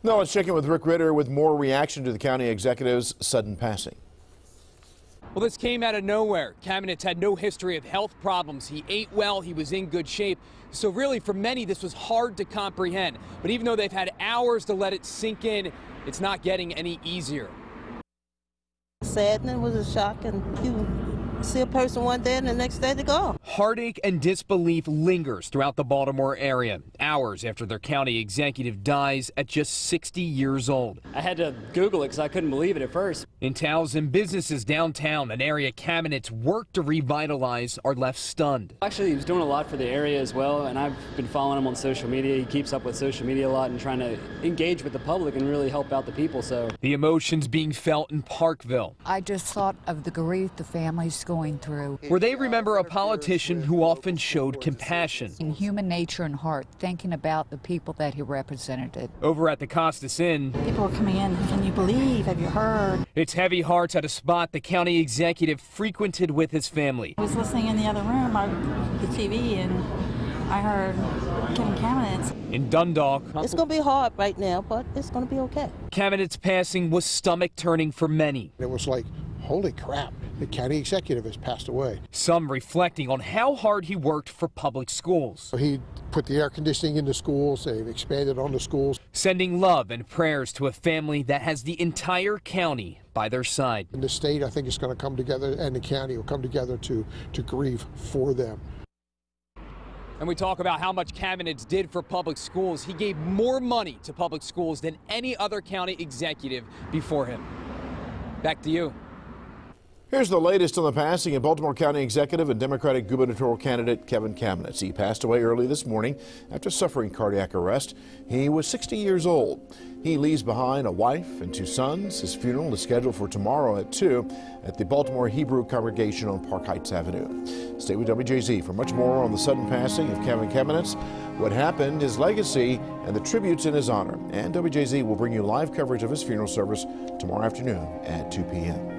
Now let's check in with Rick Ritter with more reaction to the county executive's sudden passing. Well, this came out of nowhere. Kamenetz had no history of health problems. He ate well. He was in good shape. So really, for many, this was hard to comprehend. But even though they've had hours to let it sink in, it's not getting any easier. Sadness was a shock, and you see a person one day and the next day they go. Heartache and disbelief lingers throughout the Baltimore area, hours after their county executive dies at just 60 years old. I had to Google it because I couldn't believe it at first. In towns and businesses downtown, an area Kamenetz worked to revitalize, are left stunned. Actually, he was doing a lot for the area as well, and I've been following him on social media. He keeps up with social media a lot and trying to engage with the public and really help out the people. So the emotions being felt in Parkville. I just thought of the grief the family's going through. Where they remember a politician who often showed compassion. In human nature and heart, thinking about the people that he represented. Over at the Costas Inn, people are coming in. Can you believe? Have you heard? it's heavy hearts at a spot the county executive frequented with his family. I was listening in the other room on the TV, and I heard Kamenetz. In Dundalk, It's going to be hard right now, but it's going to be okay. Kamenetz's passing was stomach-turning for many. It was like, holy crap, the county executive has passed away. Some reflecting on how hard he worked for public schools. He put the air conditioning into schools, they've expanded on the schools. Sending love and prayers to a family that has the entire county by their side. And the state, I think, is going to come together, and the county will come together to grieve for them. And we talk about how much Kamenetz did for public schools. He gave more money to public schools than any other county executive before him. Back to you. Here's the latest on the passing of Baltimore County Executive and Democratic gubernatorial candidate Kevin Kamenetz. He passed away early this morning after suffering cardiac arrest. He was 60 years old. He leaves behind a wife and 2 sons. His funeral is scheduled for tomorrow at 2 at the Baltimore Hebrew Congregation on Park Heights Avenue. Stay with WJZ for much more on the sudden passing of Kevin Kamenetz, what happened, his legacy, and the tributes in his honor. And WJZ will bring you live coverage of his funeral service tomorrow afternoon at 2 p.m.